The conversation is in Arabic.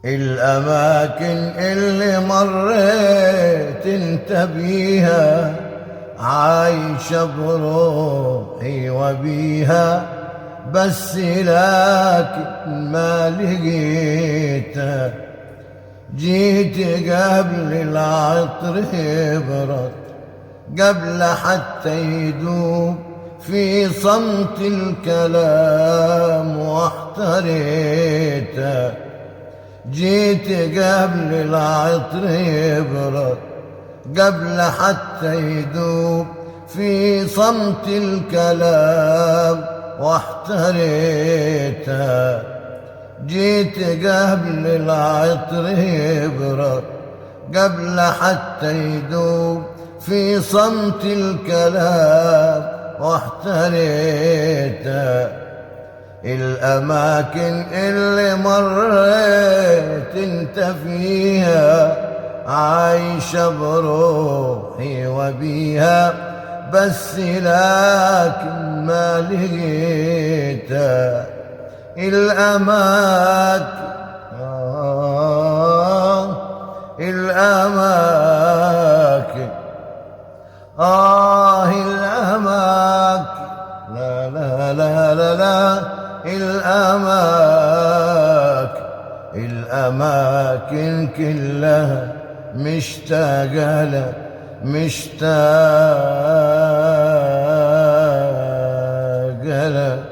الأماكن اللي مريت انت بيها عايشة بروحي وبيها، بس لكن ما لقيتها. جيت قبل العطر يبرد، قبل حتى يدوب في صمت الكلام واحتريته. جيت قبل العطر يبرد، قبل حتى يدوب في صمت الكلام واحتريته. جيت قبل العطر يبرد، قبل حتى يدوب في صمت الكلام واحتريته. الأماكن اللي مريت انت فيها عايشة بروحي وبيها، بس لكن ما لقيتها. الأماكن الأماكن الأماكن لا لا لا لا لا الأماكن كلها مشتاقة لك، مشتاقة لك.